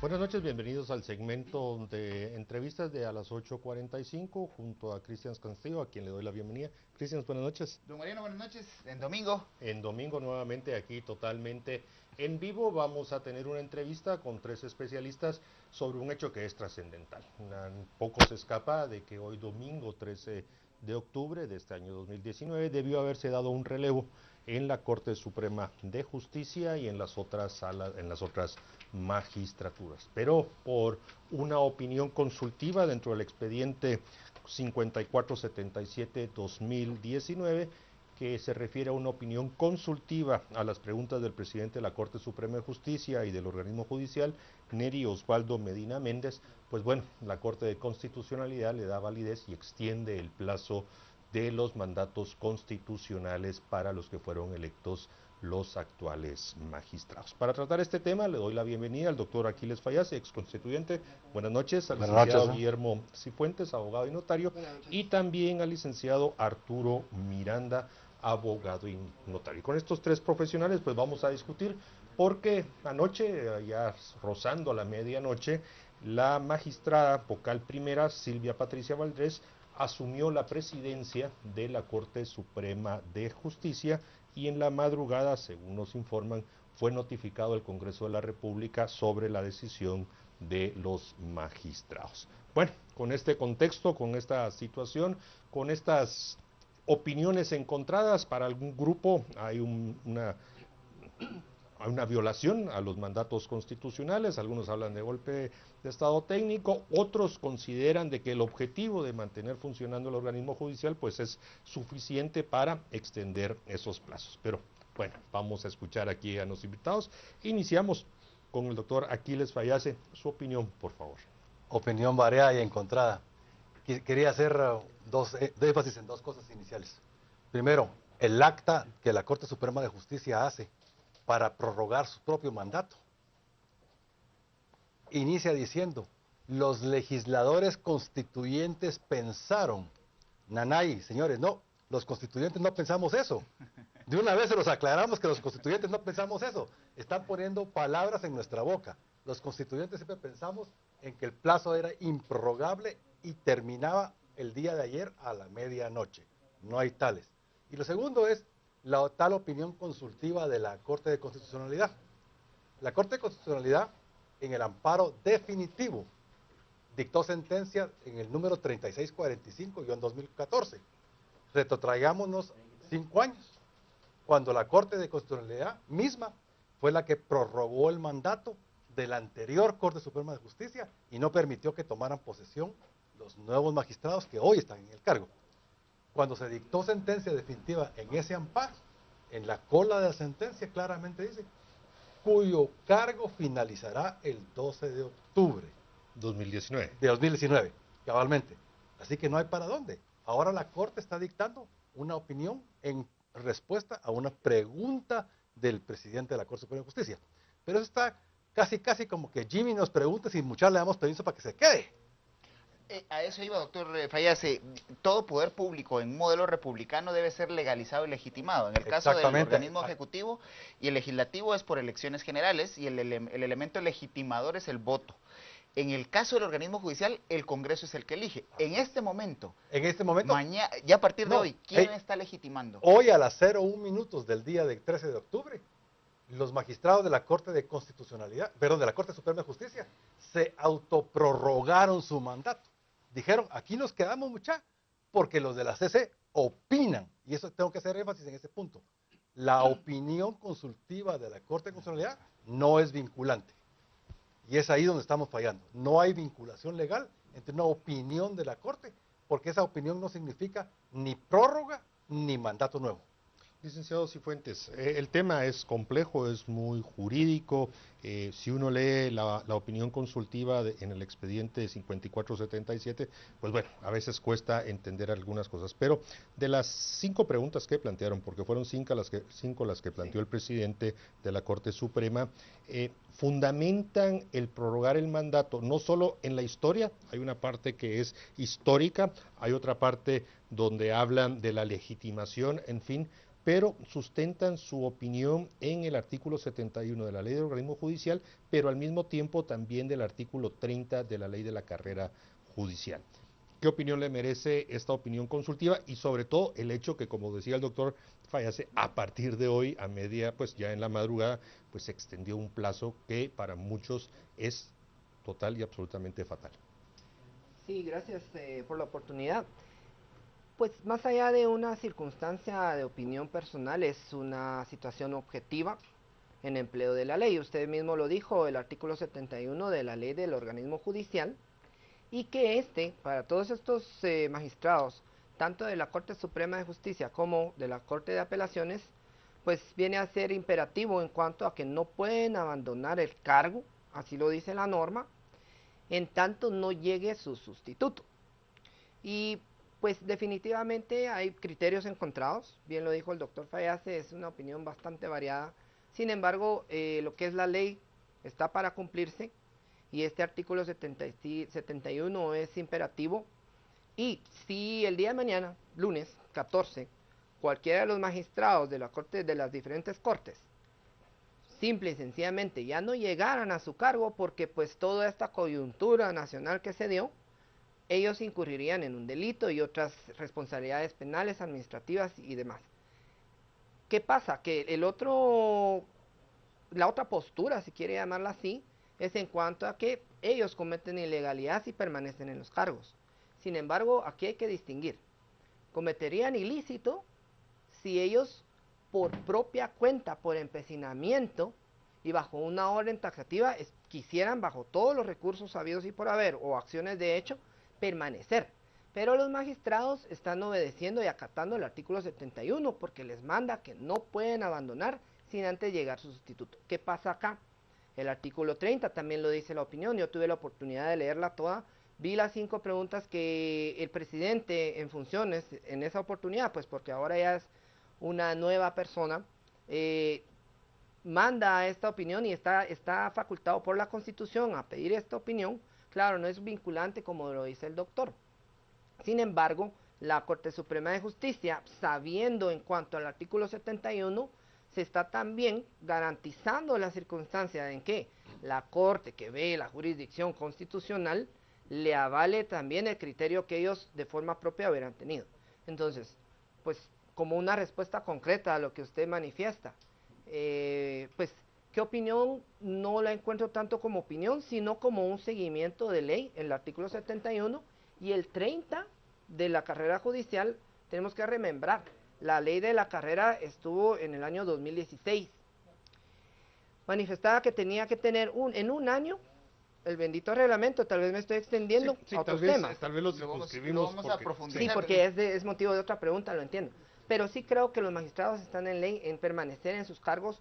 Buenas noches, bienvenidos al segmento de entrevistas de a las 8:45 junto a Cristian Castillo, a quien le doy la bienvenida. Cristian, buenas noches. Don Mariano, buenas noches. En domingo. En domingo nuevamente aquí totalmente en vivo vamos a tener una entrevista con tres especialistas sobre un hecho que es trascendental. Poco se escapa de que hoy domingo 13 de octubre de este año 2019 debió haberse dado un relevo en la Corte Suprema de Justicia y en las otras salas, en las otras magistraturas. Pero por una opinión consultiva dentro del expediente 5477-2019, que se refiere a una opinión consultiva a las preguntas del presidente de la Corte Suprema de Justicia y del organismo judicial, Neri Osvaldo Medina Méndez, pues bueno, la Corte de Constitucionalidad le da validez y extiende el plazo de los mandatos constitucionales para los que fueron electos los actuales magistrados. Para tratar este tema le doy la bienvenida al doctor Aquiles Fayase, ex constituyente. Buenas noches. Al licenciado Guillermo Cifuentes, abogado y notario. Y también al licenciado Arturo Miranda, abogado y notario. Con estos tres profesionales pues vamos a discutir porque anoche, ya rozando la medianoche, la magistrada vocal primera, Silvia Patricia Valdrés, asumió la presidencia de la Corte Suprema de Justicia y en la madrugada, según nos informan, fue notificado el Congreso de la República sobre la decisión de los magistrados. Bueno, con este contexto, con esta situación, con estas opiniones encontradas, para algún grupo hay una violación a los mandatos constitucionales, algunos hablan de golpe de estado técnico, otros consideran de que el objetivo de mantener funcionando el organismo judicial pues es suficiente para extender esos plazos. Pero bueno, vamos a escuchar aquí a los invitados. Iniciamos con el doctor Aquiles Fayase. Su opinión, por favor. Opinión variada y encontrada. Quería hacer énfasis en dos cosas iniciales. Primero, el acta que la Corte Suprema de Justicia hace para prorrogar su propio mandato. Inicia diciendo, los legisladores constituyentes pensaron. Nanay, señores, no, los constituyentes no pensamos eso. De una vez se los aclaramos que los constituyentes no pensamos eso. Están poniendo palabras en nuestra boca. Los constituyentes siempre pensamos en que el plazo era improrrogable y terminaba el día de ayer a la medianoche. No hay tales. Y lo segundo es la tal opinión consultiva de la Corte de Constitucionalidad. La Corte de Constitucionalidad, en el amparo definitivo, dictó sentencia en el número 3645-2014. Retrotraigámonos 5 años, cuando la Corte de Constitucionalidad misma fue la que prorrogó el mandato de la anterior Corte Suprema de Justicia y no permitió que tomaran posesión los nuevos magistrados que hoy están en el cargo. Cuando se dictó sentencia definitiva en ese amparo, en la cola de la sentencia claramente dice, cuyo cargo finalizará el 12 de octubre. 2019. De 2019, cabalmente. Así que no hay para dónde. Ahora la Corte está dictando una opinión en respuesta a una pregunta del presidente de la Corte Suprema de Justicia. Pero eso está casi como que Jimmy nos pregunta si muchas le damos permiso para que se quede. A eso iba, doctor Fayase. Todo poder público en un modelo republicano debe ser legalizado y legitimado. En el caso del organismo ejecutivo y el legislativo es por elecciones generales y el elemento legitimador es el voto. En el caso del organismo judicial, el Congreso es el que elige. En este momento, mañana, ya a partir de hoy, ¿quién está legitimando? Hoy a las 01 minutos del día del 13 de octubre, los magistrados de la Corte de Constitucionalidad, de la Corte Suprema de Justicia, se autoprorrogaron su mandato. Dijeron, aquí nos quedamos mucha, porque los de la CC opinan, y eso tengo que hacer énfasis en ese punto. La opinión consultiva de la Corte de Constitucionalidad no es vinculante. Y es ahí donde estamos fallando. No hay vinculación legal entre una opinión de la Corte, porque esa opinión no significa ni prórroga ni mandato nuevo. Licenciado Cifuentes, el tema es complejo, es muy jurídico. Si uno lee la opinión consultiva en el expediente 5477, pues bueno, a veces cuesta entender algunas cosas. Pero de las 5 preguntas que plantearon, porque fueron 5 las que planteó el presidente de la Corte Suprema, fundamentan el prorrogar el mandato no solo en la historia, hay una parte que es histórica, hay otra parte donde hablan de la legitimación, en fin. pero sustentan su opinión en el artículo 71 de la Ley del Organismo Judicial, pero al mismo tiempo también del artículo 30 de la Ley de la Carrera Judicial. ¿Qué opinión le merece esta opinión consultiva? Y sobre todo el hecho que, como decía el doctor Fayase, a partir de hoy, a media, pues ya en la madrugada, pues se extendió un plazo que para muchos es total y absolutamente fatal. Sí, gracias por la oportunidad. Pues más allá de una circunstancia de opinión personal, es una situación objetiva en empleo de la ley. Usted mismo lo dijo, el artículo 71 de la Ley del Organismo Judicial, y que para todos estos magistrados, tanto de la Corte Suprema de Justicia como de la Corte de Apelaciones, pues viene a ser imperativo en cuanto a que no pueden abandonar el cargo, así lo dice la norma, en tanto no llegue su sustituto. Y pues definitivamente hay criterios encontrados, bien lo dijo el doctor Fayase, es una opinión bastante variada. Sin embargo, lo que es la ley está para cumplirse y este artículo 71 es imperativo. Y si el día de mañana, lunes 14, cualquiera de los magistrados de la corte, de las diferentes cortes, simple y sencillamente ya no llegaran a su cargo porque pues toda esta coyuntura nacional que se dio, ellos incurrirían en un delito y otras responsabilidades penales, administrativas y demás. ¿Qué pasa? Que la otra postura, si quiere llamarla así, es en cuanto a que ellos cometen ilegalidad si permanecen en los cargos. Sin embargo, aquí hay que distinguir. Cometerían ilícito si ellos por propia cuenta, por empecinamiento y bajo una orden taxativa, quisieran bajo todos los recursos habidos y por haber o acciones de hecho, permanecer. Pero los magistrados están obedeciendo y acatando el artículo 71 porque les manda que no pueden abandonar sin antes llegar su sustituto. ¿Qué pasa acá? El artículo 30 también lo dice la opinión, yo tuve la oportunidad de leerla toda, vi las 5 preguntas que el presidente en funciones en esa oportunidad, pues porque ahora ya es una nueva persona, manda esta opinión y está facultado por la Constitución a pedir esta opinión. Claro, no es vinculante como lo dice el doctor. Sin embargo, la Corte Suprema de Justicia, sabiendo en cuanto al artículo 71, se está también garantizando la circunstancia en que la Corte que ve la jurisdicción constitucional le avale también el criterio que ellos de forma propia hubieran tenido. Entonces, pues como una respuesta concreta a lo que usted manifiesta, pues ¿qué opinión? No la encuentro tanto como opinión, sino como un seguimiento de ley, el artículo 71 y el 30 de la carrera judicial. Tenemos que remembrar, la ley de la carrera estuvo en el año 2016. Manifestaba que tenía que tener en un año el bendito reglamento. Tal vez me estoy extendiendo a otros temas. Tal vez lo circunscribimos vamos a profundizar. Sí, porque es motivo de otra pregunta, lo entiendo. Pero sí creo que los magistrados están en ley en permanecer en sus cargos,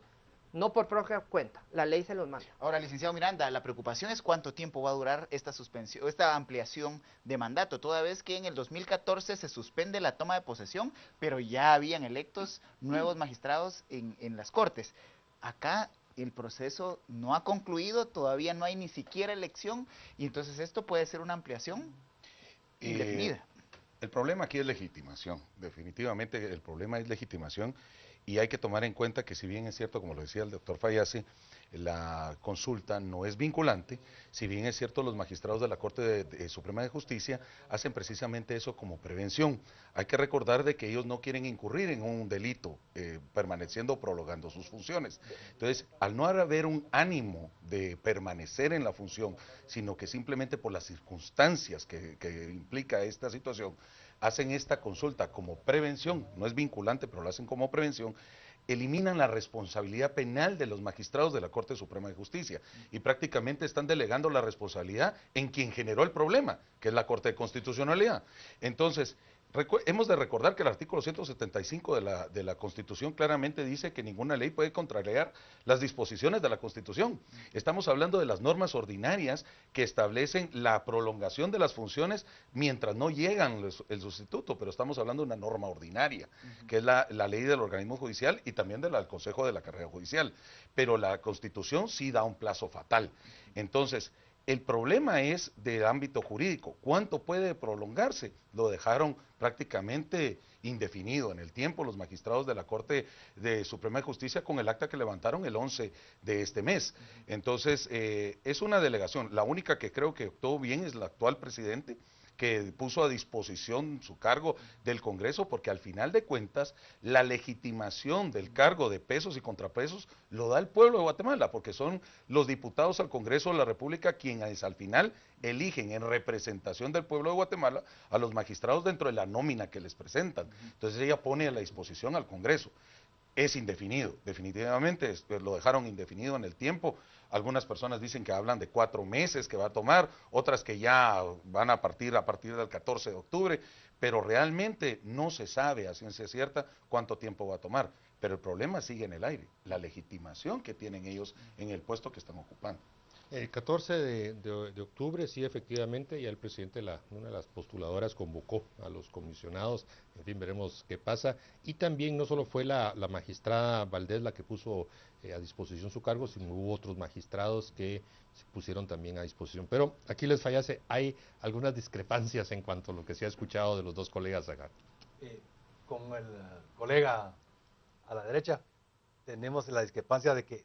no por propia cuenta, la ley se los manda. Ahora, licenciado Miranda, la preocupación es cuánto tiempo va a durar esta suspensión, esta ampliación de mandato, toda vez que en el 2014 se suspende la toma de posesión, pero ya habían electos nuevos magistrados en las Cortes. Acá el proceso no ha concluido, todavía no hay ni siquiera elección, y entonces esto puede ser una ampliación indefinida. El problema aquí es legitimación, definitivamente el problema es legitimación. Y hay que tomar en cuenta que si bien es cierto, como lo decía el doctor Fayase, la consulta no es vinculante, si bien es cierto los magistrados de la Corte Suprema de Justicia hacen precisamente eso como prevención. Hay que recordar de que ellos no quieren incurrir en un delito, permaneciendo o prolongando sus funciones. Entonces, al no haber un ánimo de permanecer en la función, sino que simplemente por las circunstancias que implica esta situación, hacen esta consulta como prevención, no es vinculante, pero lo hacen como prevención, eliminan la responsabilidad penal de los magistrados de la Corte Suprema de Justicia y prácticamente están delegando la responsabilidad en quien generó el problema, que es la Corte de Constitucionalidad. Entonces, hemos de recordar que el artículo 175 de la Constitución claramente dice que ninguna ley puede contrariar las disposiciones de la Constitución. Estamos hablando de las normas ordinarias que establecen la prolongación de las funciones mientras no llegan el sustituto, pero estamos hablando de una norma ordinaria, que es la ley del organismo judicial y también del Consejo de la Carrera Judicial. Pero la Constitución sí da un plazo fatal. Entonces, El problema es del ámbito jurídico. ¿Cuánto puede prolongarse? Lo dejaron prácticamente indefinido en el tiempo los magistrados de la Corte de Suprema de Justicia con el acta que levantaron el 11 de este mes. Entonces, es una delegación. La única que creo que actuó bien es la actual presidente, que puso a disposición su cargo del Congreso, porque al final de cuentas la legitimación del cargo de pesos y contrapesos lo da el pueblo de Guatemala, porque son los diputados al Congreso de la República quienes al final eligen en representación del pueblo de Guatemala a los magistrados dentro de la nómina que les presentan. Entonces ella pone a la disposición al Congreso. Es indefinido, definitivamente, lo dejaron indefinido en el tiempo. Algunas personas dicen que hablan de 4 meses que va a tomar, otras que ya van a partir del 14 de octubre, pero realmente no se sabe a ciencia cierta cuánto tiempo va a tomar. Pero el problema sigue en el aire, la legitimación que tienen ellos en el puesto que están ocupando. El 14 de octubre, sí, efectivamente, ya el presidente, una de las postuladoras, convocó a los comisionados, en fin, veremos qué pasa. Y también no solo fue la magistrada Valdés la que puso a disposición su cargo, sino hubo otros magistrados que se pusieron también a disposición. Pero aquí les fallase, hay algunas discrepancias en cuanto a lo que se ha escuchado de los dos colegas acá. Con el colega a la derecha, tenemos la discrepancia de que,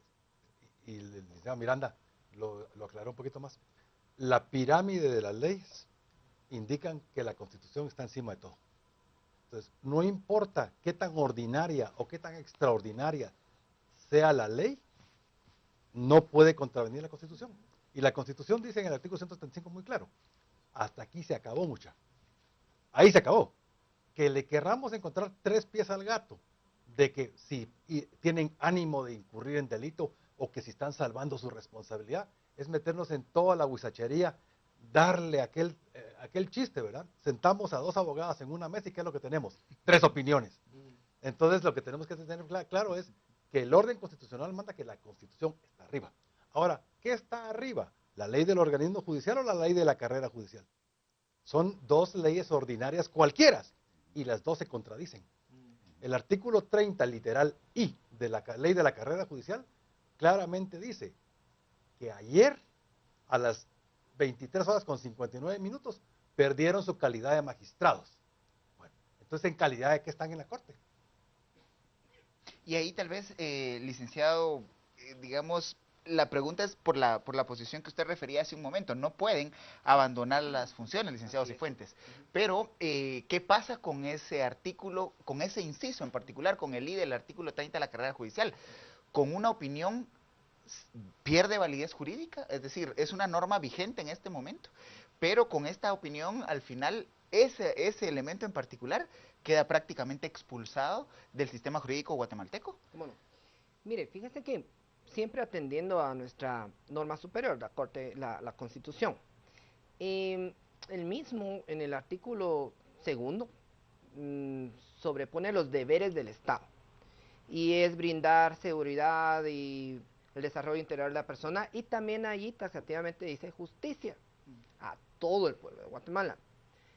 y el licenciado Miranda lo aclaró un poquito más, la pirámide de las leyes indican que la Constitución está encima de todo. Entonces, no importa qué tan ordinaria o qué tan extraordinaria sea la ley, no puede contravenir la Constitución. Y la Constitución dice en el artículo 135 muy claro, hasta aquí se acabó, mucha. Ahí se acabó. Que le querramos encontrar 3 pies al gato, de que si tienen ánimo de incurrir en delito o que si están salvando su responsabilidad, es meternos en toda la huizachería, darle aquel chiste, ¿verdad? Sentamos a 2 abogadas en una mesa y ¿qué es lo que tenemos? 3 opiniones. Entonces lo que tenemos que tener claro es que el orden constitucional manda que la Constitución está arriba. Ahora, ¿qué está arriba? ¿La ley del organismo judicial o la ley de la carrera judicial? Son 2 leyes ordinarias cualquiera y las 2 se contradicen. El artículo 30, literal I, de la ley de la carrera judicial, claramente dice que ayer, a las 23 horas con 59 minutos, perdieron su calidad de magistrados. Bueno, entonces, ¿en calidad de qué están en la Corte? Y ahí tal vez, licenciado, digamos, la pregunta es por la posición que usted refería hace un momento. No pueden abandonar las funciones, licenciado Cifuentes. Pero, ¿qué pasa con ese artículo, con ese inciso en particular, con el I del artículo 30 de la carrera judicial? Con una opinión, ¿pierde validez jurídica? Es decir, es una norma vigente en este momento, pero con esta opinión, al final, ese elemento en particular queda prácticamente expulsado del sistema jurídico guatemalteco. ¿Cómo no? Mire, fíjese que siempre atendiendo a nuestra norma superior, la Corte, la Constitución. El mismo, en el artículo 2, sobrepone los deberes del Estado. Y es brindar seguridad y el desarrollo integral de la persona. Y también allí taxativamente dice justicia a todo el pueblo de Guatemala.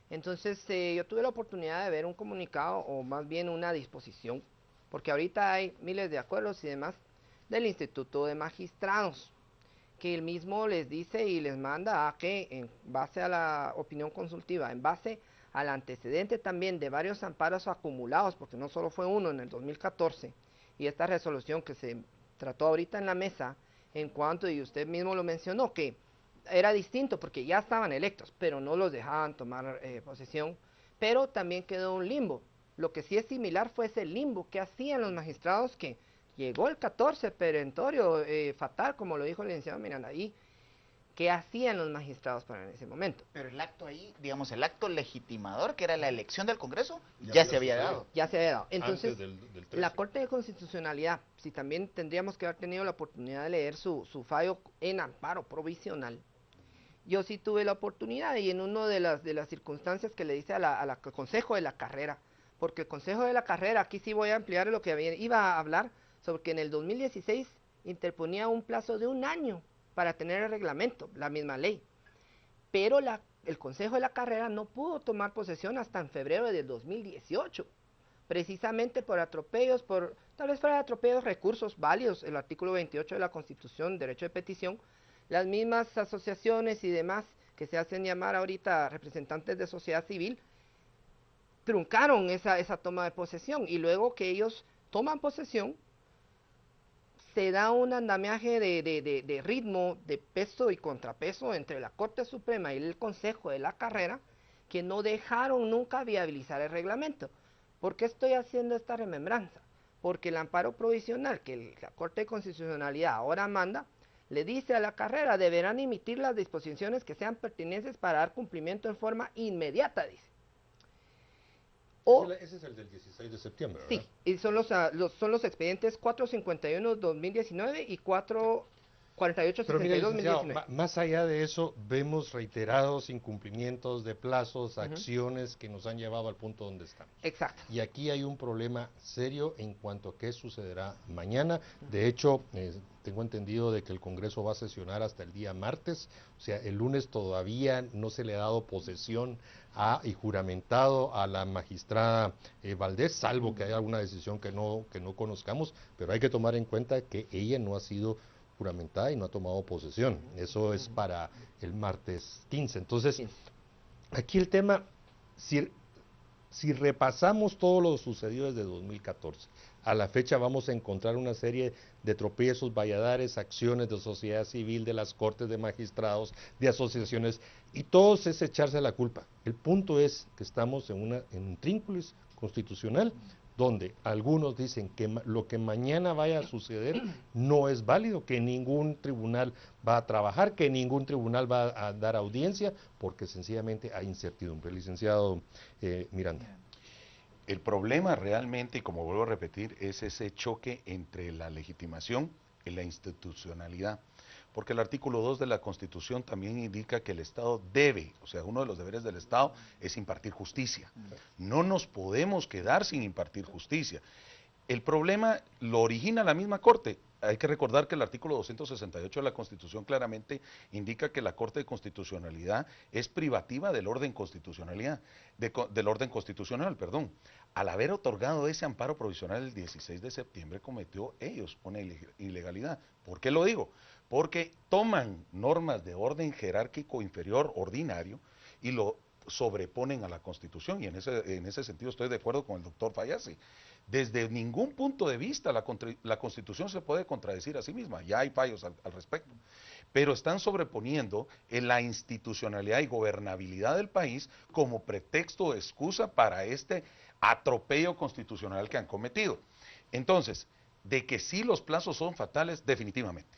Entonces, yo tuve la oportunidad de ver un comunicado, o más bien una disposición, porque ahorita hay miles de acuerdos y demás, del Instituto de Magistrados, que el mismo les dice y les manda a que, en base a la opinión consultiva, en base al antecedente también de varios amparos acumulados, porque no solo fue uno en el 2014, y esta resolución que se trató ahorita en la mesa, en cuanto, y usted mismo lo mencionó, que era distinto porque ya estaban electos, pero no los dejaban tomar posesión, pero también quedó un limbo. Lo que sí es similar fue ese limbo que hacían los magistrados, que llegó el 14 perentorio fatal, como lo dijo el licenciado Miranda ahí, ¿qué hacían los magistrados para ese momento? Pero el acto ahí, digamos, el acto legitimador, que era la elección del Congreso, ya se había dado. Ya se había dado. Entonces, del la Corte de Constitucionalidad, si también tendríamos que haber tenido la oportunidad de leer su fallo en amparo provisional, yo sí tuve la oportunidad, y en una de las circunstancias que le dice al Consejo de la Carrera, porque el Consejo de la Carrera, aquí sí voy a ampliar lo que iba a hablar, sobre que en el 2016 interponía un plazo de 1 año para tener el reglamento, la misma ley. Pero el Consejo de la Carrera no pudo tomar posesión hasta en febrero del 2018, precisamente por atropellos, tal vez fuera de atropellos, recursos válidos, el artículo 28 de la Constitución, derecho de petición, las mismas asociaciones y demás que se hacen llamar ahorita representantes de sociedad civil, truncaron esa toma de posesión, y luego que ellos toman posesión, se da un andamiaje de ritmo, de peso y contrapeso entre la Corte Suprema y el Consejo de la Carrera, que no dejaron nunca viabilizar el reglamento. ¿Por qué estoy haciendo esta remembranza? Porque el amparo provisional que la Corte de Constitucionalidad ahora manda, le dice a la Carrera, deberán emitir las disposiciones que sean pertinentes para dar cumplimiento en forma inmediata, dice. Ese es el del 16 de septiembre, ¿verdad? Sí, y son los expedientes 451-2019 y 448-62-2019. Más allá de eso, vemos reiterados incumplimientos de plazos, acciones que nos han llevado al punto donde estamos. Exacto. Y aquí hay un problema serio en cuanto a qué sucederá mañana. De hecho, tengo entendido de que el Congreso va a sesionar hasta el día martes, o sea, el lunes todavía no se le ha dado posesión y juramentado a la magistrada Valdés, salvo que haya alguna decisión que no conozcamos, pero hay que tomar en cuenta que ella no ha sido juramentada y no ha tomado posesión. Eso es para el martes 15. Entonces, aquí el tema, si repasamos todo lo sucedido desde 2014, a la fecha vamos a encontrar una serie de tropiezos, valladares, acciones de sociedad civil, de las cortes de magistrados, de asociaciones, y todos es echarse la culpa. El punto es que estamos en un trínculis constitucional donde algunos dicen que lo que mañana vaya a suceder no es válido, que ningún tribunal va a trabajar, que ningún tribunal va a dar audiencia, porque sencillamente hay incertidumbre. Licenciado Miranda. El problema realmente, y como vuelvo a repetir, es ese choque entre la legitimación y la institucionalidad. Porque el artículo 2 de la Constitución también indica que el Estado debe, o sea, uno de los deberes del Estado es impartir justicia. No nos podemos quedar sin impartir justicia. El problema lo origina la misma Corte. Hay que recordar que el artículo 268 de la Constitución claramente indica que la Corte de Constitucionalidad es privativa del orden constitucional, perdón. Al haber otorgado ese amparo provisional el 16 de septiembre, cometió ellos una ilegalidad. ¿Por qué lo digo? Porque toman normas de orden jerárquico inferior ordinario y lo sobreponen a la Constitución, y en ese sentido estoy de acuerdo con el doctor Fayasi. Desde ningún punto de vista la Constitución se puede contradecir a sí misma, ya hay fallos al respecto, pero están sobreponiendo la institucionalidad y gobernabilidad del país como pretexto o excusa para este atropello constitucional que han cometido. Entonces, de que sí los plazos son fatales, definitivamente.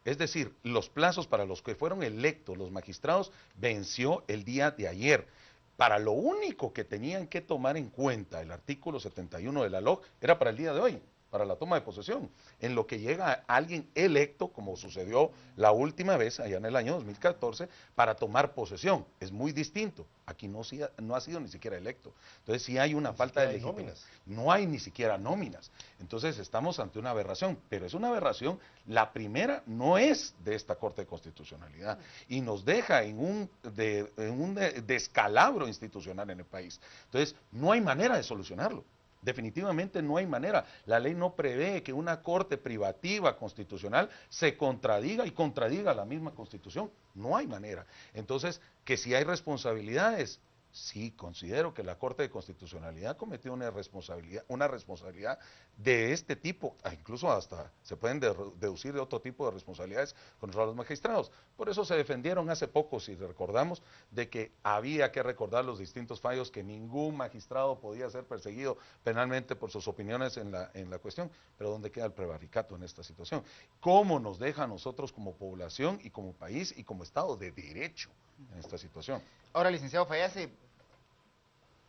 Es decir, los plazos para los que fueron electos los magistrados venció el día de ayer. Para lo único que tenían que tomar en cuenta el artículo 71 de la LOC era para el día de hoy, para la toma de posesión. En lo que llega alguien electo, como sucedió la última vez, allá en el año 2014, para tomar posesión. Es muy distinto. Aquí no ha sido ni siquiera electo. Entonces sí hay una falta de legitimidad. No hay ni siquiera nóminas. Entonces estamos ante una aberración, pero es una aberración. La primera no es de esta Corte de Constitucionalidad y nos deja en un descalabro institucional en el país. Entonces no hay manera de solucionarlo. Definitivamente no hay manera. La ley no prevé que una corte privativa constitucional se contradiga y contradiga la misma Constitución. No hay manera. Entonces, que si hay responsabilidades, sí considero que la Corte de Constitucionalidad cometió una responsabilidad de este tipo, incluso hasta se pueden deducir de otro tipo de responsabilidades contra los magistrados. Por eso se defendieron hace poco, si recordamos, de que había que recordar los distintos fallos, que ningún magistrado podía ser perseguido penalmente por sus opiniones en la cuestión. Pero ¿dónde queda el prevaricato en esta situación? ¿Cómo nos deja a nosotros como población y como país y como Estado de Derecho en esta situación? Ahora, licenciado Fayase,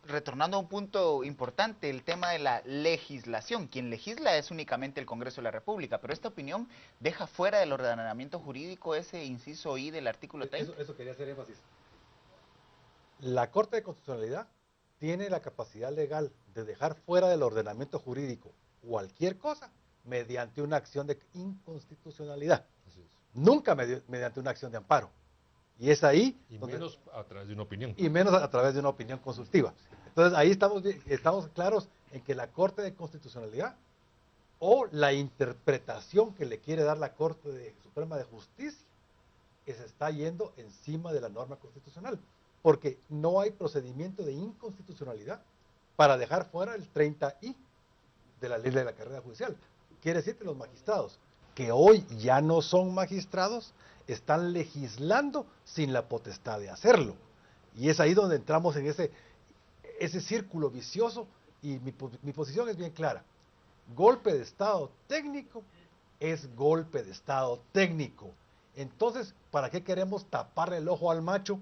retornando a un punto importante, el tema de la legislación. Quien legisla es únicamente el Congreso de la República, pero esta opinión deja fuera del ordenamiento jurídico ese inciso I del artículo 30. Eso quería hacer énfasis. La Corte de Constitucionalidad tiene la capacidad legal de dejar fuera del ordenamiento jurídico cualquier cosa mediante una acción de inconstitucionalidad. Nunca mediante una acción de amparo. Y es ahí... Y menos a través de una opinión. Y menos a través de una opinión consultiva. Entonces ahí estamos claros en que la Corte de Constitucionalidad o la interpretación que le quiere dar la Corte Suprema de Justicia que se está yendo encima de la norma constitucional, porque no hay procedimiento de inconstitucionalidad para dejar fuera el 30I de la ley de la carrera judicial. Quiere decir que los magistrados, que hoy ya no son magistrados, están legislando sin la potestad de hacerlo. Y es ahí donde entramos en ese círculo vicioso, y mi posición es bien clara. Golpe de Estado técnico es golpe de Estado técnico. Entonces, ¿para qué queremos taparle el ojo al macho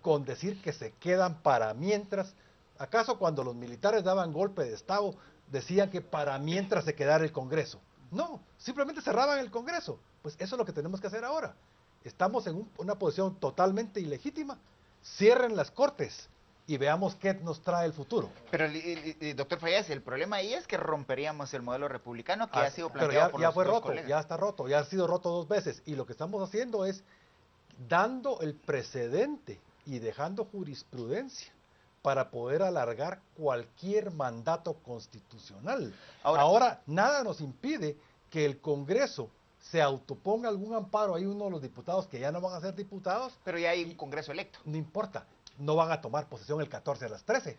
con decir que se quedan para mientras? ¿Acaso cuando los militares daban golpe de Estado decían que para mientras se quedara el Congreso? No, simplemente cerraban el Congreso. Pues eso es lo que tenemos que hacer ahora. Estamos en una posición totalmente ilegítima. Cierren las cortes y veamos qué nos trae el futuro. Pero, doctor Fallas, el problema ahí es que romperíamos el modelo republicano que ha sido planteado por ya los fue dos roto, colegas. ya está roto, ya ha sido roto 2 veces. Y lo que estamos haciendo es dando el precedente y dejando jurisprudencia para poder alargar cualquier mandato constitucional. Ahora nada nos impide que el Congreso se autoponga algún amparo. Hay uno de los diputados que ya no van a ser diputados. Pero ya hay un Congreso electo. No importa, no van a tomar posesión el 14 a las 13.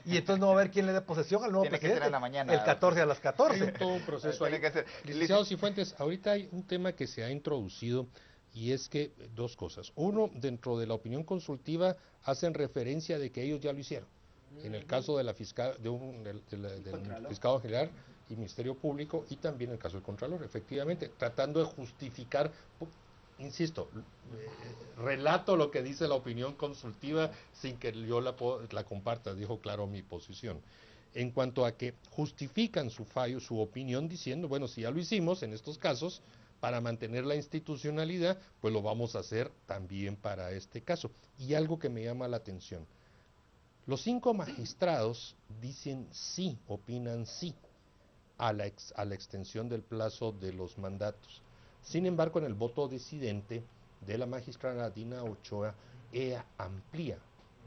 Y entonces no va a haber quien le dé posesión al nuevo Tiene presidente que ser en la mañana, el 14 a las 14. Hay todo un proceso ahí. Licenciado Cifuentes, ahorita hay un tema que se ha introducido y es que 2 cosas. Uno, dentro de la opinión consultiva hacen referencia de que ellos ya lo hicieron. En el caso de la fiscal, del fiscal general y Ministerio Público, y también en el caso del Contralor, efectivamente, tratando de justificar, insisto, relato lo que dice la opinión consultiva sin que yo la comparta, dijo claro mi posición. En cuanto a que justifican su fallo, su opinión, diciendo, bueno, si ya lo hicimos en estos casos, para mantener la institucionalidad, pues lo vamos a hacer también para este caso. Y algo que me llama la atención, los 5 magistrados dicen sí, opinan sí a la extensión del plazo de los mandatos. Sin embargo, en el voto disidente de la magistrada Dina Ochoa, ella amplía,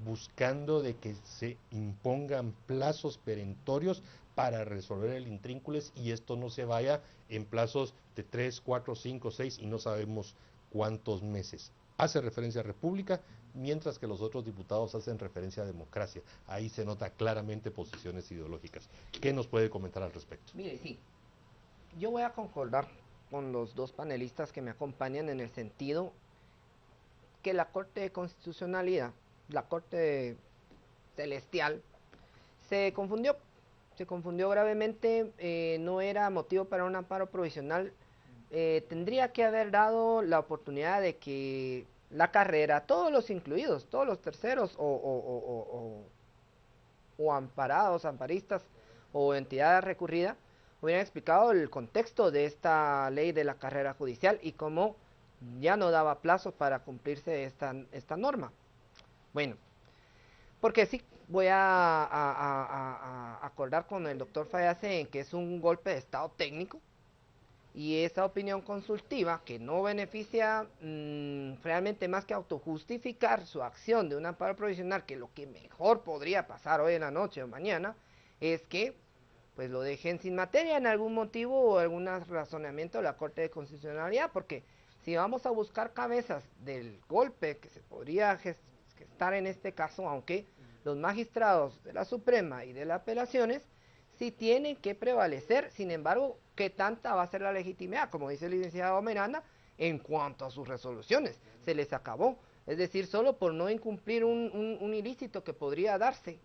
buscando de que se impongan plazos perentorios para resolver el intrínculos y esto no se vaya en plazos de 3, 4, 5, 6 y no sabemos cuántos meses. Hace referencia a república, mientras que los otros diputados hacen referencia a democracia. Ahí se nota claramente posiciones ideológicas. ¿Qué nos puede comentar al respecto? Mire, sí, yo voy a concordar con los 2 panelistas que me acompañan en el sentido que la Corte de Constitucionalidad, la Corte Celestial, se confundió gravemente, no era motivo para un amparo provisional. Tendría que haber dado la oportunidad de que la carrera, todos los incluidos, todos los terceros o amparados, amparistas o entidad recurrida, hubieran explicado el contexto de esta ley de la carrera judicial y cómo ya no daba plazo para cumplirse esta norma. Bueno, porque sí, voy a acordar con el doctor Fayase en que es un golpe de Estado técnico y esa opinión consultiva que no beneficia realmente más que autojustificar su acción de un amparo provisional, que lo que mejor podría pasar hoy en la noche o mañana es que pues lo dejen sin materia en algún motivo o algún razonamiento de la Corte de Constitucionalidad, porque si vamos a buscar cabezas del golpe que se podría gestar en este caso, aunque los magistrados de la Suprema y de las apelaciones sí tienen que prevalecer, sin embargo, ¿qué tanta va a ser la legitimidad? Como dice el licenciado Miranda, en cuanto a sus resoluciones, se les acabó, es decir, solo por no incumplir un ilícito que podría darse,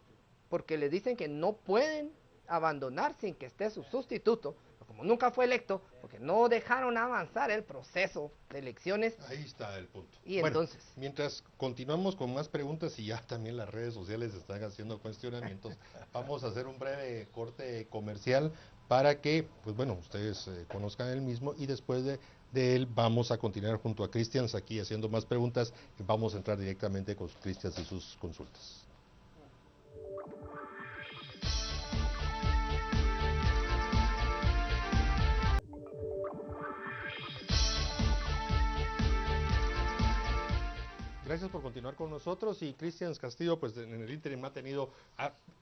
porque les dicen que no pueden abandonar sin que esté su sustituto, como nunca fue electo, porque no dejaron avanzar el proceso de elecciones. Ahí está el punto. Y bueno, entonces, mientras continuamos con más preguntas y ya también las redes sociales están haciendo cuestionamientos, vamos a hacer un breve corte comercial para que, pues bueno, ustedes conozcan el mismo y después de él vamos a continuar junto a Cristian aquí haciendo más preguntas y vamos a entrar directamente con Cristian y sus consultas. Gracias por continuar con nosotros y Cristian Castillo, pues en el ínterim ha tenido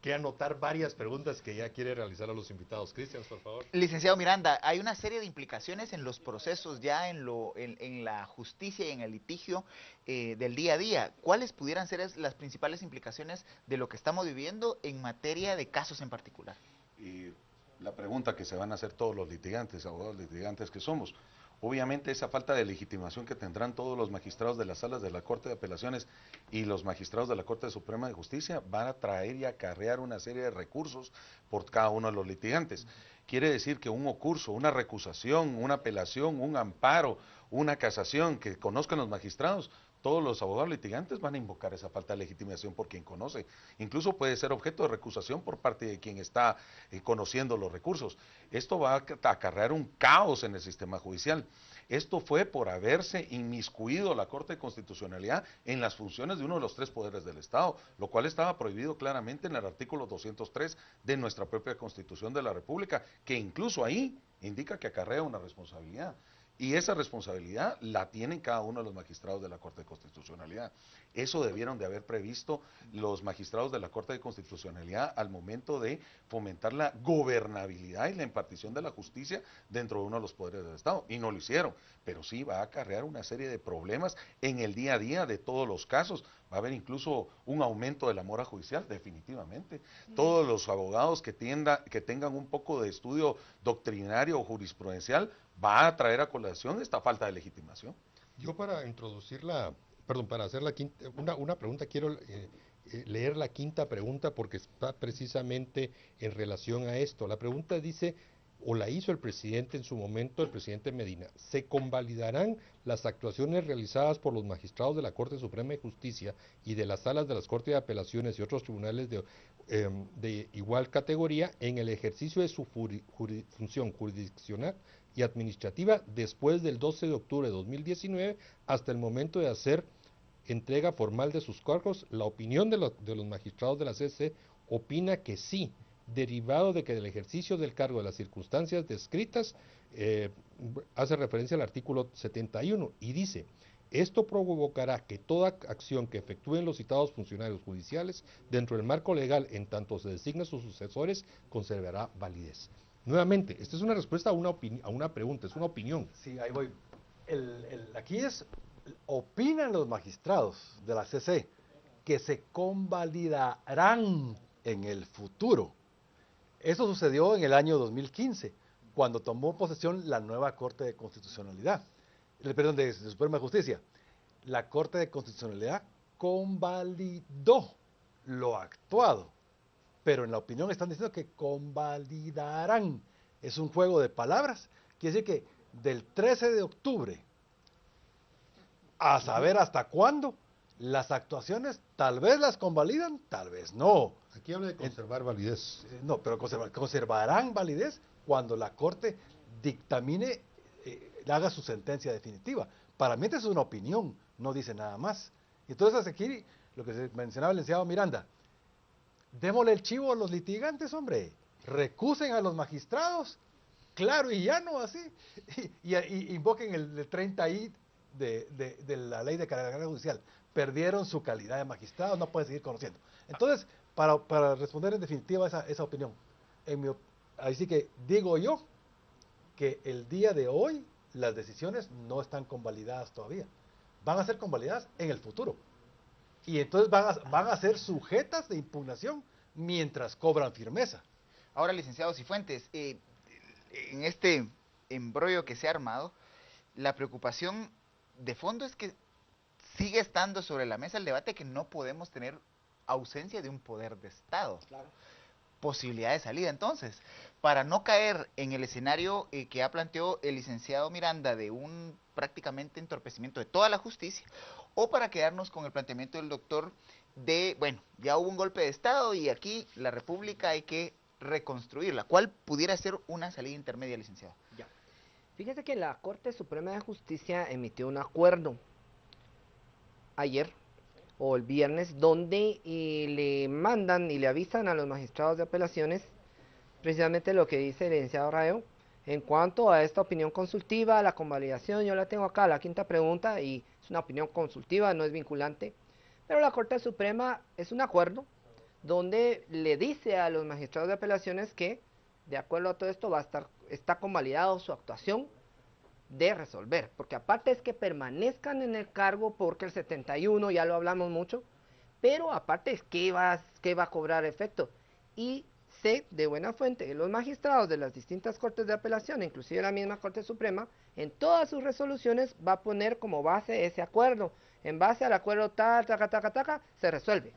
que anotar varias preguntas que ya quiere realizar a los invitados. Cristian, por favor. Licenciado Miranda, hay una serie de implicaciones en los procesos ya en la justicia y en el litigio del día a día. ¿Cuáles pudieran ser las principales implicaciones de lo que estamos viviendo en materia de casos en particular? Y la pregunta que se van a hacer todos los litigantes, abogados litigantes que somos, obviamente esa falta de legitimación que tendrán todos los magistrados de las salas de la Corte de Apelaciones y los magistrados de la Corte Suprema de Justicia van a traer y acarrear una serie de recursos por cada uno de los litigantes. Quiere decir que un ocurso, una recusación, una apelación, un amparo, una casación que conozcan los magistrados, todos los abogados litigantes van a invocar esa falta de legitimación por quien conoce. Incluso puede ser objeto de recusación por parte de quien está conociendo los recursos. Esto va a acarrear un caos en el sistema judicial. Esto fue por haberse inmiscuido la Corte de Constitucionalidad en las funciones de uno de los tres poderes del Estado, lo cual estaba prohibido claramente en el artículo 203 de nuestra propia Constitución de la República, que incluso ahí indica que acarrea una responsabilidad. Y esa responsabilidad la tienen cada uno de los magistrados de la Corte de Constitucionalidad. Eso debieron de haber previsto los magistrados de la Corte de Constitucionalidad al momento de fomentar la gobernabilidad y la impartición de la justicia dentro de uno de los poderes del Estado. Y no lo hicieron, pero sí va a acarrear una serie de problemas en el día a día de todos los casos. Va a haber incluso un aumento de la mora judicial, definitivamente. Todos los abogados que tengan un poco de estudio doctrinario o jurisprudencial va a traer a colación esta falta de legitimación. Yo para introducir para hacer una pregunta, quiero leer la quinta pregunta porque está precisamente en relación a esto. La pregunta dice, o la hizo el presidente en su momento, el presidente Medina: ¿se convalidarán las actuaciones realizadas por los magistrados de la Corte Suprema de Justicia y de las salas de las Cortes de Apelaciones y otros tribunales de igual categoría en el ejercicio de su función jurisdiccional y administrativa después del 12 de octubre de 2019 hasta el momento de hacer entrega formal de sus cargos? La opinión de los magistrados de la CC opina que sí, derivado de que el ejercicio del cargo de las circunstancias descritas hace referencia al artículo 71 y dice: esto provocará que toda acción que efectúen los citados funcionarios judiciales dentro del marco legal en tanto se designen sus sucesores conservará validez. Nuevamente, esta es una respuesta a una pregunta, es una opinión. Sí, ahí voy. Aquí opinan los magistrados de la CC que se convalidarán en el futuro. Eso sucedió en el año 2015, cuando tomó posesión la nueva Corte de Constitucionalidad, de Suprema Justicia. La Corte de Constitucionalidad convalidó lo actuado, pero en la opinión están diciendo que convalidarán. Es un juego de palabras. Quiere decir que del 13 de octubre a saber hasta cuándo, las actuaciones tal vez las convalidan, tal vez no. Aquí habla de conservar validez. No, pero conservarán validez cuando la Corte dictamine, haga su sentencia definitiva. Para mí esta es una opinión, no dice nada más. Entonces aquí, lo que se mencionaba el licenciado Miranda, démosle el chivo a los litigantes, hombre, recusen a los magistrados, claro y llano, así, y invoquen el 30I de la ley de carrera judicial. Perdieron su calidad de magistrado, no pueden seguir conociendo. Entonces, para responder en definitiva esa opinión, ahí sí que digo yo que el día de hoy las decisiones no están convalidadas todavía. Van a ser convalidadas en el futuro. Y entonces van a ser sujetas de impugnación mientras cobran firmeza. Ahora, licenciado Cifuentes, en este embrollo que se ha armado, la preocupación de fondo es que sigue estando sobre la mesa el debate que no podemos tener ausencia de un poder de Estado. Claro. Posibilidad de salida, entonces, para no caer en el escenario que ha planteado el licenciado Miranda de un prácticamente entorpecimiento de toda la justicia, o para quedarnos con el planteamiento del doctor de, bueno, ya hubo un golpe de Estado y aquí la República hay que reconstruirla. ¿Cuál pudiera ser una salida intermedia, licenciado? Ya. Fíjese que la Corte Suprema de Justicia emitió un acuerdo ayer o el viernes donde le mandan y le avisan a los magistrados de apelaciones precisamente lo que dice el licenciado Rayo en cuanto a esta opinión consultiva, la convalidación. Yo la tengo acá, la quinta pregunta, y es una opinión consultiva, no es vinculante, pero la Corte Suprema es un acuerdo donde le dice a los magistrados de apelaciones que, de acuerdo a todo esto, está convalidado su actuación de resolver, porque aparte es que permanezcan en el cargo porque el 71, ya lo hablamos mucho, pero aparte es que va a cobrar efecto. Y sé de buena fuente que los magistrados de las distintas cortes de apelación, inclusive la misma Corte Suprema, en todas sus resoluciones va a poner como base ese acuerdo. En base al acuerdo se resuelve.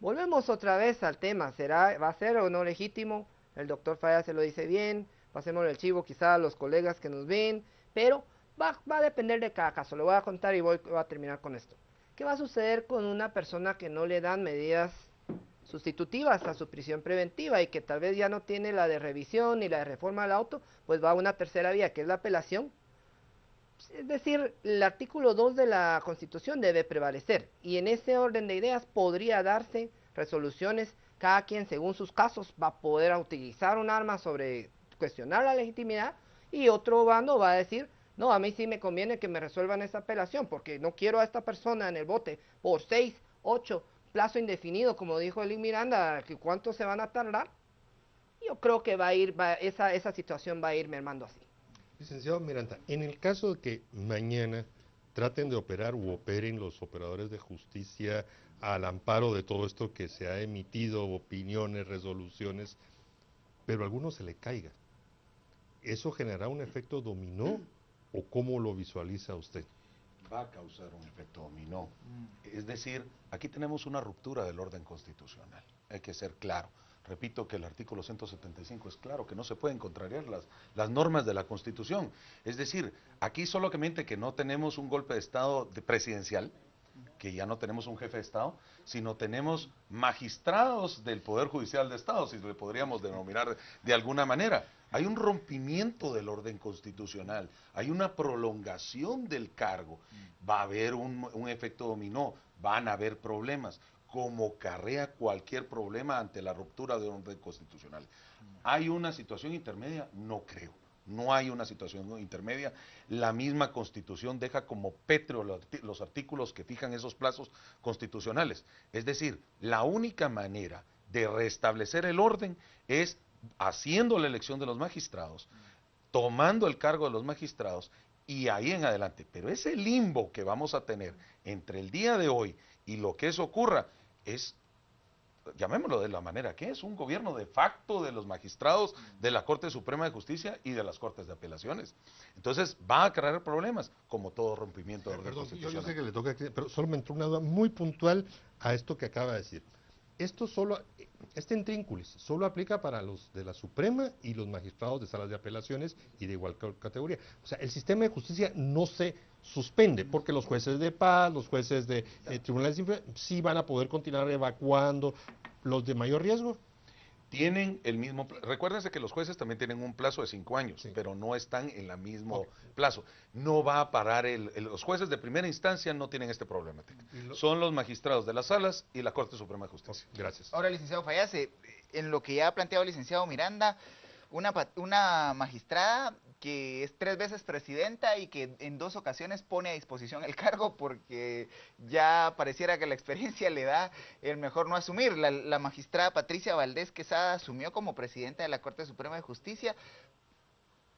Volvemos otra vez al tema, ¿va a ser o no legítimo? El doctor Falla se lo dice bien, pasemos el chivo quizá a los colegas que nos ven, pero va a depender de cada caso. Lo voy a contar y voy a terminar con esto. ¿Qué va a suceder con una persona que no le dan medidas sustitutivas a su prisión preventiva y que tal vez ya no tiene la de revisión ni la de reforma del auto? Pues va a una tercera vía, que es la apelación. Es decir, el artículo 2 de la Constitución debe prevalecer y en ese orden de ideas podría darse resoluciones, cada quien según sus casos va a poder utilizar un arma sobre cuestionar la legitimidad y otro bando va a decir, no, a mí sí me conviene que me resuelvan esta apelación porque no quiero a esta persona en el bote por 6, 8, plazo indefinido, como dijo Elin Miranda, que cuánto se van a tardar. Yo creo que esa situación va a ir mermando así. Licenciado Miranda, en el caso de que mañana traten de operar u operen los operadores de justicia al amparo de todo esto que se ha emitido, opiniones, resoluciones, pero a alguno se le caiga, ¿eso generará un efecto dominó o cómo lo visualiza usted? Va a causar un efecto dominó. Es decir, aquí tenemos una ruptura del orden constitucional, hay que ser claro. Repito que el artículo 175 es claro, que no se pueden contrariar las normas de la Constitución. Es decir, aquí solamente que no tenemos un golpe de Estado presidencial, que ya no tenemos un jefe de Estado, sino tenemos magistrados del Poder Judicial de Estado, si le podríamos denominar de alguna manera. Hay un rompimiento del orden constitucional, hay una prolongación del cargo, va a haber un efecto dominó, van a haber problemas, como carrea cualquier problema ante la ruptura del orden constitucional. ¿Hay una situación intermedia? No creo. No hay una situación intermedia. La misma Constitución deja como pétreo los artículos que fijan esos plazos constitucionales. Es decir, la única manera de restablecer el orden es haciendo la elección de los magistrados, tomando el cargo de los magistrados y ahí en adelante. Pero ese limbo que vamos a tener entre el día de hoy y lo que eso ocurra es, llamémoslo de la manera que es, un gobierno de facto de los magistrados de la Corte Suprema de Justicia y de las Cortes de Apelaciones. Entonces va a crear problemas, como todo rompimiento de orden constitucional. Yo sé que le toca, pero solo me entró una duda muy puntual a esto que acaba de decir. Este intrínculis solo aplica para los de la Suprema y los magistrados de salas de apelaciones y de igual categoría. O sea, el sistema de justicia no se suspende porque los jueces de paz, los jueces de tribunales sí van a poder continuar evacuando. ¿Los de mayor riesgo? Tienen el mismo, recuérdense que los jueces también tienen un plazo de 5 años, sí, pero no están en el mismo plazo. No va a parar, los jueces de primera instancia no tienen este problema. Son los magistrados de las salas y la Corte Suprema de Justicia. Gracias. Ahora, licenciado Fallase, en lo que ya ha planteado el licenciado Miranda, una magistrada que es 3 veces presidenta y que en 2 ocasiones pone a disposición el cargo porque ya pareciera que la experiencia le da el mejor no asumir. La magistrada Patricia Valdés Quesada asumió como presidenta de la Corte Suprema de Justicia.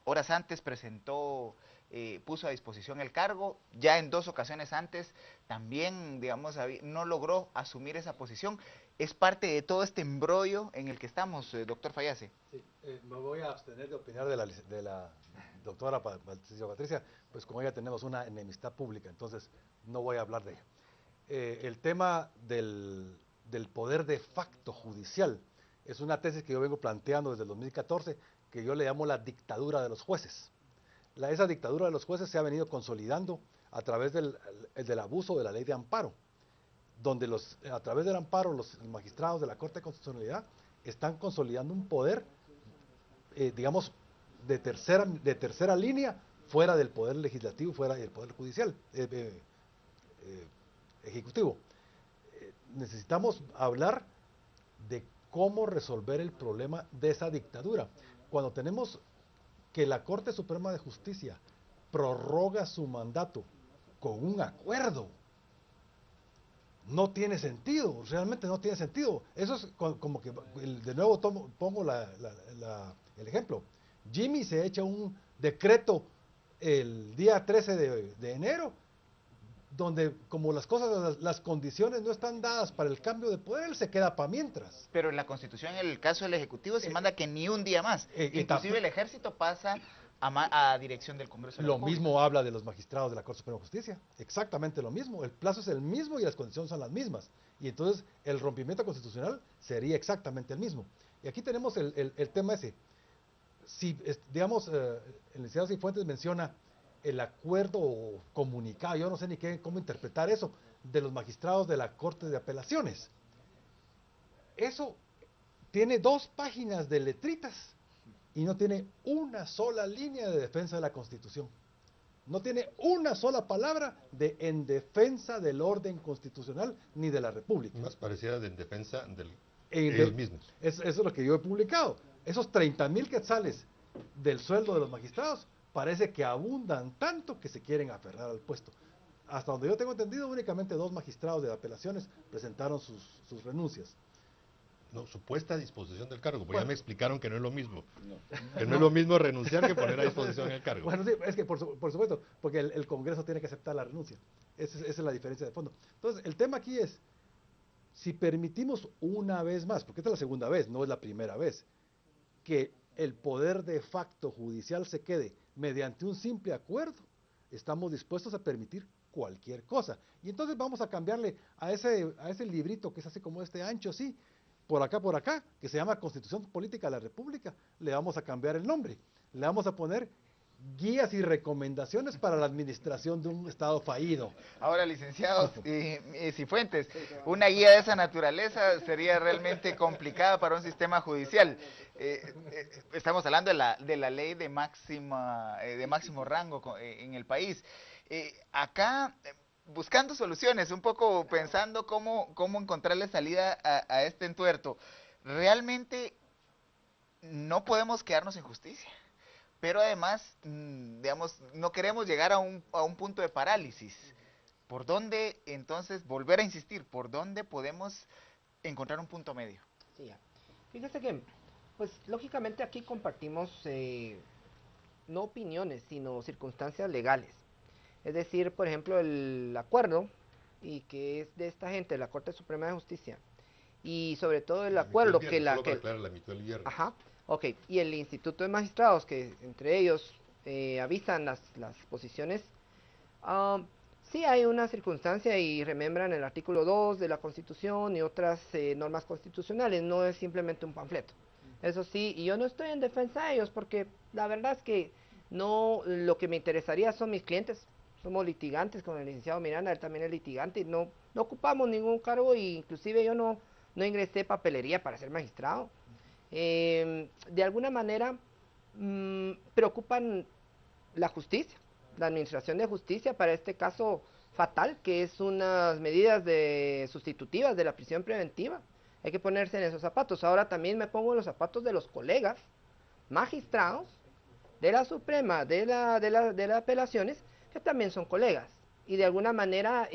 Horas antes puso a disposición el cargo, ya en 2 ocasiones antes también, digamos, no logró asumir esa posición. ¿Es parte de todo este embrollo en el que estamos, doctor Fallase? Sí, me voy a abstener de opinar de la doctora Patricia, pues con ella tenemos una enemistad pública, entonces no voy a hablar de ella. El tema del poder de facto judicial es una tesis que yo vengo planteando desde el 2014, que yo le llamo la dictadura de los jueces. Esa dictadura de los jueces se ha venido consolidando a través del abuso de la ley de amparo, donde a través del amparo los magistrados de la Corte de Constitucionalidad están consolidando un poder, digamos, de tercera línea, fuera del poder legislativo, fuera del poder judicial, ejecutivo. Necesitamos hablar de cómo resolver el problema de esa dictadura. Cuando tenemos que la Corte Suprema de Justicia prorroga su mandato con un acuerdo. No tiene sentido, realmente no tiene sentido. Eso es como que, de nuevo pongo el ejemplo. Jimmy se echa un decreto el día 13 de enero, donde como las cosas, las condiciones no están dadas para el cambio de poder, él se queda para mientras. Pero en la Constitución, en el caso del Ejecutivo, se manda que ni un día más. Inclusive el Ejército pasa a dirección del Congreso de la Lo República. mismo habla de los magistrados de la Corte Suprema de Justicia, exactamente lo mismo, el plazo es el mismo y las condiciones son las mismas, y entonces el rompimiento constitucional sería exactamente el mismo. Y aquí tenemos el tema ese, si digamos, el licenciado Cifuentes menciona el acuerdo o comunicado, yo no sé ni cómo interpretar eso, de los magistrados de la Corte de Apelaciones. Eso tiene 2 páginas de letritas, y no tiene una sola línea de defensa de la Constitución. No tiene una sola palabra en defensa del orden constitucional ni de la República. Más pareciera de en defensa de ellos mismos. Eso es lo que yo he publicado. Esos 30,000 quetzales del sueldo de los magistrados parece que abundan tanto que se quieren aferrar al puesto. Hasta donde yo tengo entendido, únicamente 2 magistrados de apelaciones presentaron sus renuncias. No, supuesta disposición del cargo, porque ya me explicaron que no es lo mismo. Que no es lo mismo renunciar que poner a disposición el cargo. Bueno, sí, es que por supuesto, porque el Congreso tiene que aceptar la renuncia. Esa es la diferencia de fondo. Entonces, el tema aquí es, si permitimos una vez más, porque esta es la segunda vez, no es la primera vez, que el poder de facto judicial se quede mediante un simple acuerdo, estamos dispuestos a permitir cualquier cosa. Y entonces vamos a cambiarle a ese librito que es así como este ancho, sí, por acá, que se llama Constitución Política de la República, le vamos a cambiar el nombre, le vamos a poner guías y recomendaciones para la administración de un Estado fallido. Ahora, licenciado Cifuentes, una guía de esa naturaleza sería realmente complicada para un sistema judicial. Estamos hablando de la ley de máximo rango en el país. Acá, buscando soluciones, un poco pensando cómo encontrarle salida a este entuerto. Realmente no podemos quedarnos sin justicia, pero además, digamos, no queremos llegar a un punto de parálisis. ¿Por dónde, entonces, volver a insistir, por dónde podemos encontrar un punto medio? Sí, fíjese que, pues, lógicamente aquí compartimos no opiniones, sino circunstancias legales. Es decir, por ejemplo, el acuerdo, y que es de esta gente, de la Corte Suprema de Justicia, y sobre todo el acuerdo que la... la emitió el viernes. Ajá, ok, y el Instituto de Magistrados, que entre ellos avisan las posiciones, sí hay una circunstancia y remembran el artículo 2 de la Constitución y otras normas constitucionales, no es simplemente un panfleto. Eso sí, y yo no estoy en defensa de ellos, porque la verdad es que no, lo que me interesaría son mis clientes. Somos litigantes con el licenciado Miranda, él también es litigante, y no ocupamos ningún cargo, e inclusive yo no ingresé papelería para ser magistrado. De alguna manera preocupan la justicia, la administración de justicia para este caso fatal, que es unas medidas sustitutivas de la prisión preventiva. Hay que ponerse en esos zapatos. Ahora también me pongo en los zapatos de los colegas magistrados de la Suprema, de la Apelaciones, que también son colegas, y de alguna manera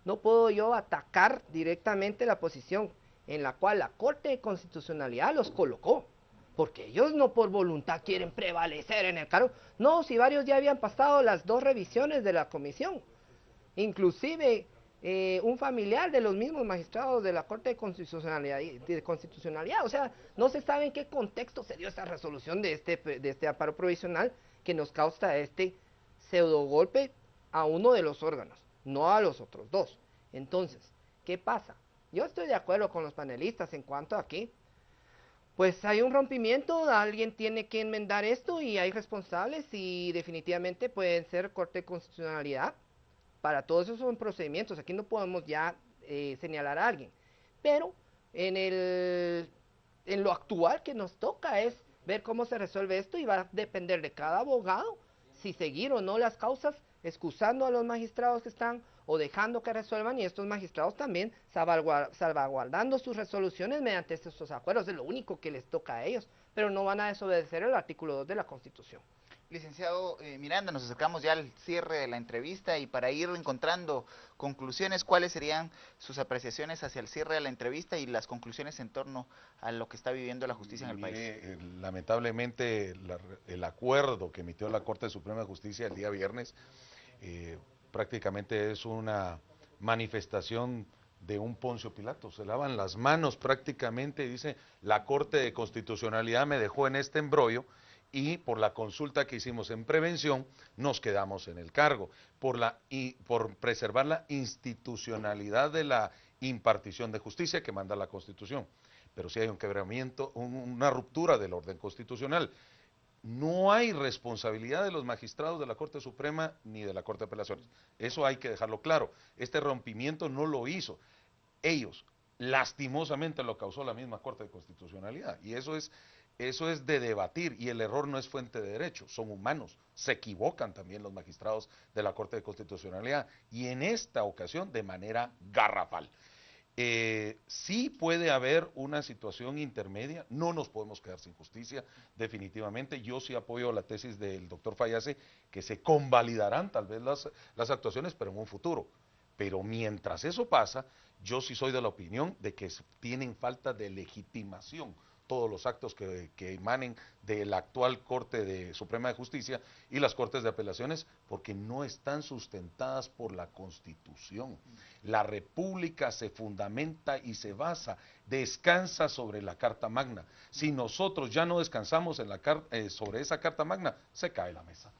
no puedo yo atacar directamente la posición en la cual la Corte de Constitucionalidad los colocó, porque ellos no por voluntad quieren prevalecer en el cargo. No, si varios ya habían pasado las 2 revisiones de la comisión, inclusive un familiar de los mismos magistrados de la Corte de Constitucionalidad, o sea, no se sabe en qué contexto se dio esa resolución de este amparo provisional que nos causa este pseudo golpe a uno de los órganos, no a los otros 2. Entonces, ¿qué pasa? Yo estoy de acuerdo con los panelistas en cuanto a que, pues hay un rompimiento, alguien tiene que enmendar esto y hay responsables, y definitivamente pueden ser Corte de Constitucionalidad. Para todos esos son procedimientos, aquí no podemos ya señalar a alguien, pero en lo actual que nos toca es ver cómo se resuelve esto, y va a depender de cada abogado si seguir o no las causas, excusando a los magistrados que están o dejando que resuelvan, y estos magistrados también salvaguardando sus resoluciones mediante estos acuerdos. Es lo único que les toca a ellos, pero no van a desobedecer el artículo 2 de la Constitución. Licenciado Miranda, nos acercamos ya al cierre de la entrevista y para ir encontrando conclusiones, ¿cuáles serían sus apreciaciones hacia el cierre de la entrevista y las conclusiones en torno a lo que está viviendo la justicia en el país? Lamentablemente el acuerdo que emitió la Corte Suprema de Justicia el día viernes prácticamente es una manifestación de un Poncio Pilato, se lavan las manos prácticamente y dice la Corte de Constitucionalidad me dejó en este embrollo y por la consulta que hicimos en prevención nos quedamos en el cargo, por preservar la institucionalidad de la impartición de justicia que manda la Constitución. Pero si hay un quebramiento, una ruptura del orden constitucional. No hay responsabilidad de los magistrados de la Corte Suprema ni de la Corte de Apelaciones. Eso hay que dejarlo claro. Este rompimiento no lo hizo ellos. Lastimosamente lo causó la misma Corte de Constitucionalidad. Y eso es de debatir. Y el error no es fuente de derecho. Son humanos. Se equivocan también los magistrados de la Corte de Constitucionalidad. Y en esta ocasión de manera garrafal. Sí puede haber una situación intermedia, no nos podemos quedar sin justicia, definitivamente. Yo sí apoyo la tesis del doctor Fayase, que se convalidarán tal vez las actuaciones, pero en un futuro. Pero mientras eso pasa, yo sí soy de la opinión de que tienen falta de legitimación todos los actos que emanen de la actual Corte Suprema de Justicia y las Cortes de Apelaciones, porque no están sustentadas por la Constitución. La República se fundamenta y se basa, descansa sobre la Carta Magna. Si nosotros ya no descansamos sobre esa Carta Magna, se cae la mesa.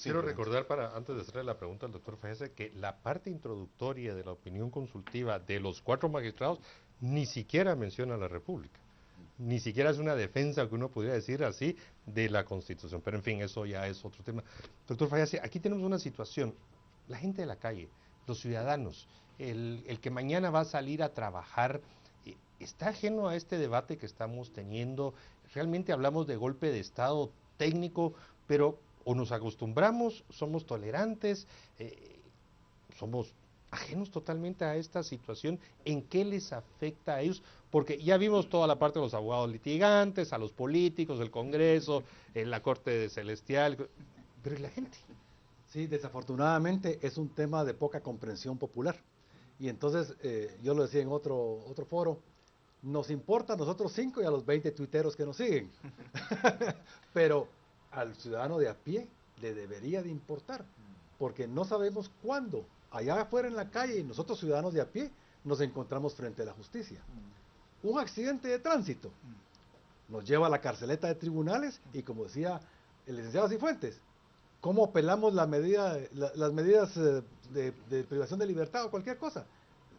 Quiero recordar, antes de hacerle la pregunta al doctor Fayese, que la parte introductoria de la opinión consultiva de los 4 magistrados ni siquiera menciona a la República. Ni siquiera es una defensa, que uno podría decir así, de la Constitución. Pero en fin, eso ya es otro tema. Doctor Fayase, aquí tenemos una situación. La gente de la calle, los ciudadanos, el que mañana va a salir a trabajar, está ajeno a este debate que estamos teniendo. Realmente hablamos de golpe de Estado técnico, pero o nos acostumbramos, somos tolerantes, somos ajenos totalmente a esta situación. ¿En qué les afecta a ellos? Porque ya vimos toda la parte de los abogados litigantes, a los políticos, el Congreso, la Corte Celestial, pero ¿y la gente? Sí, desafortunadamente es un tema de poca comprensión popular. Y entonces, yo lo decía en otro foro, nos importa a nosotros 5 y a los 20 tuiteros que nos siguen. Pero al ciudadano de a pie le debería de importar, porque no sabemos cuándo, allá afuera en la calle, y nosotros ciudadanos de a pie, nos encontramos frente a la justicia. Un accidente de tránsito nos lleva a la carceleta de tribunales y, como decía el licenciado Cifuentes, ¿cómo apelamos las medidas de privación de libertad o cualquier cosa?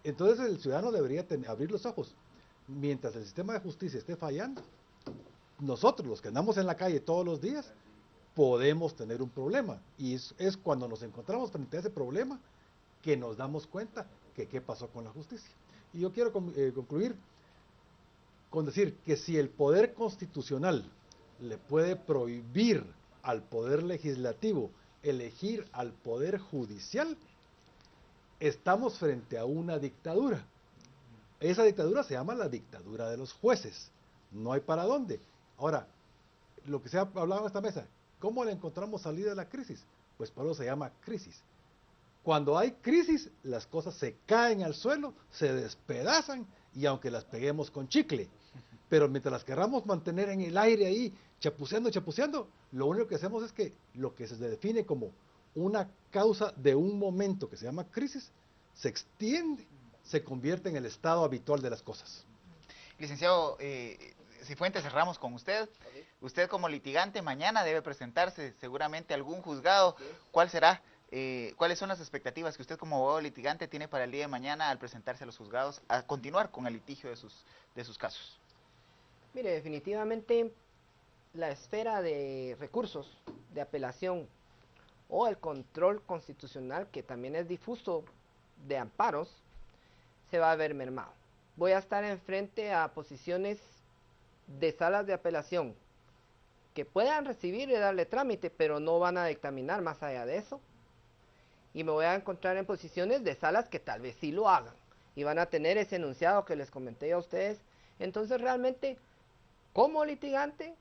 Entonces el ciudadano debería abrir los ojos. Mientras el sistema de justicia esté fallando, nosotros, los que andamos en la calle todos los días, podemos tener un problema. Y es cuando nos encontramos frente a ese problema que nos damos cuenta que qué pasó con la justicia. Y yo quiero concluir con decir que si el poder constitucional le puede prohibir al poder legislativo elegir al poder judicial, estamos frente a una dictadura. Esa dictadura se llama la dictadura de los jueces. No hay para dónde. Ahora, lo que se ha hablado en esta mesa, ¿cómo le encontramos salida a la crisis? Pues por eso se llama crisis. Cuando hay crisis, las cosas se caen al suelo, se despedazan, y aunque las peguemos con chicle, pero mientras las querramos mantener en el aire ahí, chapuceando, lo único que hacemos es que lo que se define como una causa de un momento que se llama crisis, se extiende, se convierte en el estado habitual de las cosas. Licenciado Cifuentes, cerramos con usted. Usted como litigante mañana debe presentarse seguramente a algún juzgado. ¿Cuál será? ¿Cuáles son las expectativas que usted como abogado litigante tiene para el día de mañana al presentarse a los juzgados a continuar con el litigio de sus casos? Mire, definitivamente la esfera de recursos, de apelación o el control constitucional, que también es difuso, de amparos, se va a ver mermado. Voy a estar enfrente a posiciones de salas de apelación que puedan recibir y darle trámite, pero no van a dictaminar más allá de eso. Y me voy a encontrar en posiciones de salas que tal vez sí lo hagan y van a tener ese enunciado que les comenté a ustedes. Entonces realmente, como litigante,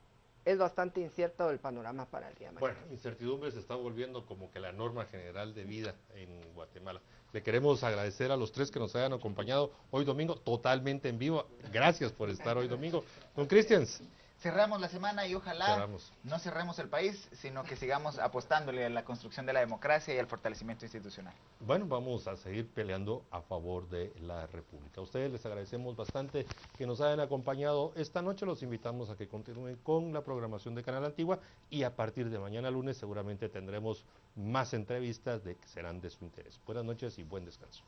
es bastante incierto el panorama para el día de mañana. Bueno, incertidumbre se está volviendo como que la norma general de vida en Guatemala. Le queremos agradecer a los tres que nos hayan acompañado hoy domingo, totalmente en vivo. Gracias por estar hoy domingo. Don Cristians. Cerramos la semana y ojalá no cerremos el país, sino que sigamos apostándole a la construcción de la democracia y al fortalecimiento institucional. Bueno, vamos a seguir peleando a favor de la República. A ustedes les agradecemos bastante que nos hayan acompañado esta noche. Los invitamos a que continúen con la programación de Canal Antigua y a partir de mañana lunes seguramente tendremos más entrevistas que serán de su interés. Buenas noches y buen descanso.